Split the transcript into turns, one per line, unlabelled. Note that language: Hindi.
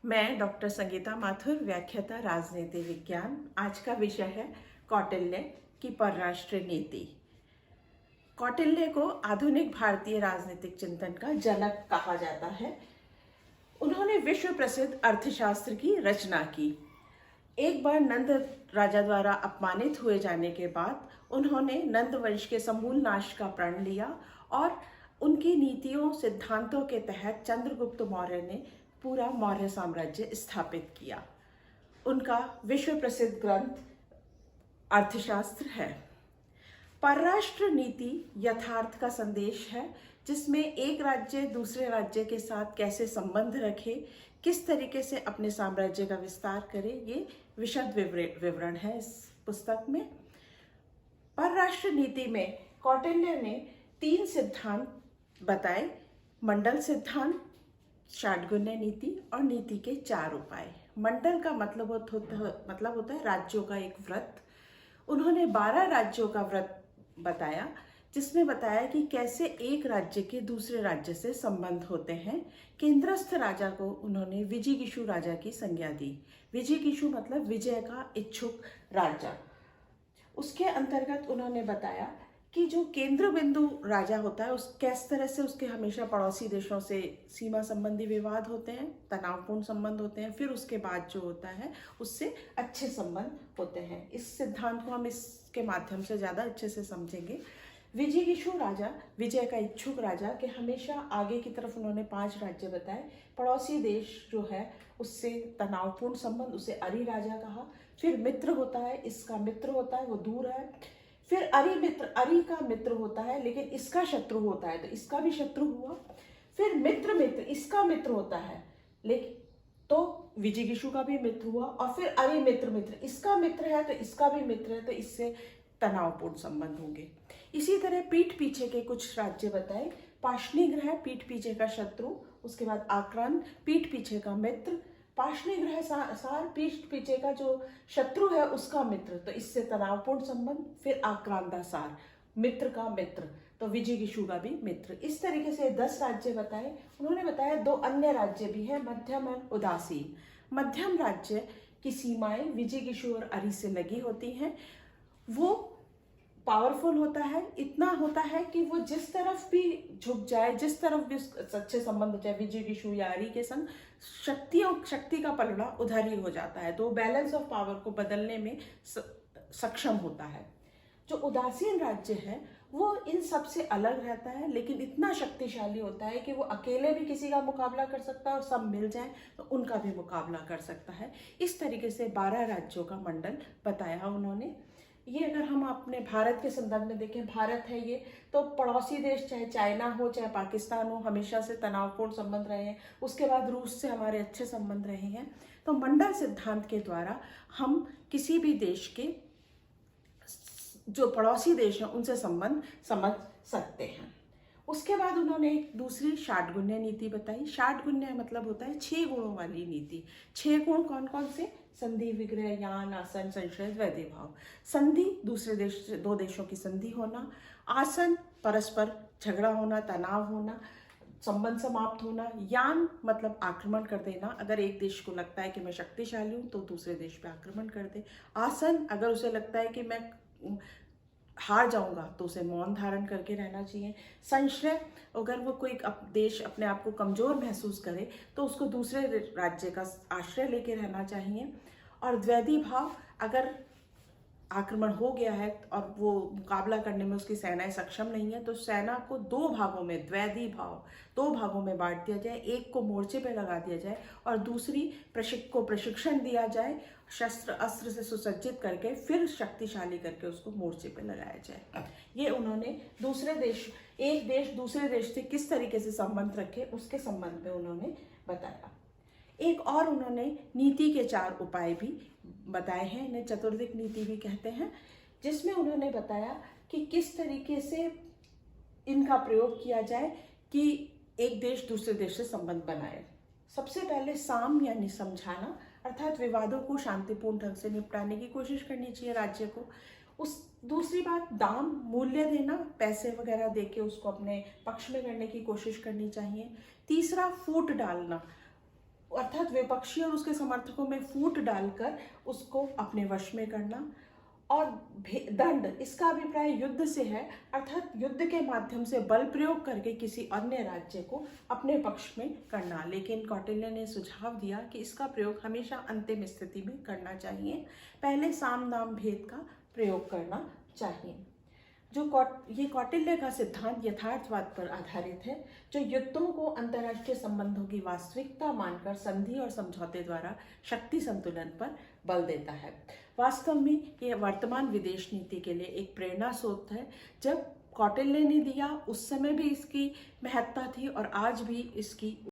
मैं डॉक्टर संगीता माथुर, व्याख्याता राजनीति विज्ञान। आज का विषय है कौटिल्य की परराष्ट्र नीति। कौटिल्य को आधुनिक भारतीय राजनीतिक चिंतन का जनक कहा जाता है। उन्होंने विश्व प्रसिद्ध अर्थशास्त्र की रचना की। एक बार नंद राजा द्वारा अपमानित हुए जाने के बाद उन्होंने नंद वंश के समूल नाश का प्रण लिया और उनकी नीतियों सिद्धांतों के तहत चंद्रगुप्त मौर्य ने पूरा मौर्य साम्राज्य स्थापित किया। उनका विश्व प्रसिद्ध ग्रंथ अर्थशास्त्र है। परराष्ट्र नीति यथार्थ का संदेश है, जिसमें एक राज्य दूसरे राज्य के साथ कैसे संबंध रखे, किस तरीके से अपने साम्राज्य का विस्तार करे, ये विशद विवरण है इस पुस्तक में। परराष्ट्र नीति में कौटिल्य ने 3 सिद्धांत बताए: मंडल सिद्धांत, षाटगुण्य नीति और नीति के 4 उपाय। मंडल का मतलब होता है राज्यों का एक व्रत। उन्होंने 12 राज्यों का व्रत बताया, जिसमें बताया कि कैसे एक राज्य के दूसरे राज्य से संबंध होते हैं। केंद्रस्थ राजा को उन्होंने विजिगीषु राजा की संज्ञा दी। विजिगीषु मतलब विजय का इच्छुक राजा। उसके अंतर्गत उन्होंने बताया कि जो केंद्र बिंदु राजा होता है उस किस तरह से उसके हमेशा पड़ोसी देशों से सीमा संबंधी विवाद होते हैं, तनावपूर्ण संबंध होते हैं, फिर उसके बाद जो होता है उससे अच्छे संबंध होते हैं। इस सिद्धांत को हम इसके माध्यम से ज़्यादा अच्छे से समझेंगे। विजिगीषु राजा, विजय का इच्छुक राजा के हमेशा आगे की तरफ उन्होंने 5 राज्य बताए। पड़ोसी देश जो है उससे तनावपूर्ण संबंध, उसे अरि राजा कहा। फिर मित्र होता है, इसका मित्र होता है, वो दूर है। फिर अरि का मित्र होता है लेकिन इसका शत्रु होता है, तो इसका भी शत्रु हुआ। फिर मित्र इसका मित्र होता है लेकिन तो विजिगीषु का भी मित्र हुआ। और फिर अरि मित्र इसका मित्र है तो इसका भी मित्र है, तो इससे तनावपूर्ण संबंध होंगे। इसी तरह पीठ पीछे के कुछ राज्य बताए। पाशनिग्रह पीठ पीछे का शत्रु, उसके बाद आक्रांत पीठ पीछे का मित्र, पाशनिग्रह सार पीठ पीछे का जो शत्रु है उसका मित्र, तो इससे तनावपूर्ण संबंध। फिर आक्रांता सार मित्र का मित्र, तो विजिगीषु का भी मित्र। इस तरीके से 10 राज्य बताए। उन्होंने बताया 2 अन्य राज्य भी हैं, मध्यम और उदासीन। मध्यम राज्य की सीमाएं विजिगीषु और अरि से लगी होती हैं। वो पावरफुल होता है, इतना होता है कि वो जिस तरफ भी झुक जाए, जिस तरफ भी अच्छे संबंध हो जाए विजिगीषु या अरि के संग, शक्ति का पलड़ा उधर ही हो जाता है, तो बैलेंस ऑफ पावर को बदलने में सक्षम होता है। जो उदासीन राज्य है वो इन सब से अलग रहता है, लेकिन इतना शक्तिशाली होता है कि वो अकेले भी किसी का मुकाबला कर सकता है और सब मिल जाए तो उनका भी मुकाबला कर सकता है। इस तरीके से 12 राज्यों का मंडल बताया उन्होंने। ये अगर हम अपने भारत के संदर्भ में देखें, भारत है ये, तो पड़ोसी देश चाहे चाइना हो चाहे पाकिस्तान हो, हमेशा से तनावपूर्ण संबंध रहे हैं। उसके बाद रूस से हमारे अच्छे संबंध रहे हैं। तो मंडल सिद्धांत के द्वारा हम किसी भी देश के जो पड़ोसी देश हैं उनसे संबंध समझ सकते हैं। उसके बाद उन्होंने एक दूसरी षाटगुण्य नीति बताई। षाटगुण्य मतलब होता है 6 गुणों वाली नीति। 6 गुण कौन कौन से? संधि, विग्रह, यान, आसन, संशय, द्वैधी भाव। संधि दूसरे देश से 2 देशों की संधि होना। आसन परस्पर झगड़ा होना, तनाव होना, संबंध समाप्त होना। यान मतलब आक्रमण कर देना, अगर एक देश को लगता है कि मैं शक्तिशाली हूँ तो दूसरे देश पे आक्रमण कर दे। आसन अगर उसे लगता है कि मैं हार जाऊंगा तो उसे मौन धारण करके रहना चाहिए। संशय अगर वो कोई देश अपने आप को कमजोर महसूस करे तो उसको दूसरे राज्य का आश्रय लेके रहना चाहिए। और द्वैधी भाव, अगर आक्रमण हो गया है और वो मुकाबला करने में उसकी सेनाएं सक्षम नहीं है तो सेना को 2 भागों में, द्वैधी भाव 2 भागों में बांट दिया जाए। एक को मोर्चे पे लगा दिया जाए और दूसरी को प्रशिक्षण दिया जाए, शस्त्र अस्त्र से सुसज्जित करके फिर शक्तिशाली करके उसको मोर्चे पे लगाया जाए। ये उन्होंने एक देश दूसरे देश से किस तरीके से संबंध रखे उसके संबंध में उन्होंने बताया। एक और उन्होंने नीति के 4 उपाय भी बताए हैं, इन्हें चतुर्दिक नीति भी कहते हैं, जिसमें उन्होंने बताया कि किस तरीके से इनका प्रयोग किया जाए कि एक देश दूसरे देश से संबंध बनाए। सबसे पहले साम यानी समझाना, अर्थात विवादों को शांतिपूर्ण ढंग से निपटाने की कोशिश करनी चाहिए राज्य को। दूसरी बात, दाम मूल्य देना, पैसे वगैरह देके उसको अपने पक्ष में करने की कोशिश करनी चाहिए। तीसरा, फूट डालना, अर्थात विपक्षी और उसके समर्थकों में फूट डालकर उसको अपने वश में करना। और दंड, इसका अभिप्राय युद्ध से है, अर्थात युद्ध के माध्यम से बल प्रयोग करके किसी अन्य राज्य को अपने पक्ष में करना। लेकिन कौटिल्य ने सुझाव दिया कि इसका प्रयोग हमेशा अंतिम स्थिति में करना चाहिए, पहले साम दाम भेद का प्रयोग करना चाहिए। ये कौटिल्य का सिद्धांत यथार्थवाद पर आधारित है, जो युद्धों को अंतर्राष्ट्रीय संबंधों की वास्तविकता मानकर संधि और समझौते द्वारा शक्ति संतुलन पर बल देता है। वास्तव में ये वर्तमान विदेश नीति के लिए एक प्रेरणा स्रोत है। जब कौटिल्य ने दिया उस समय भी इसकी महत्ता थी और आज भी इसकी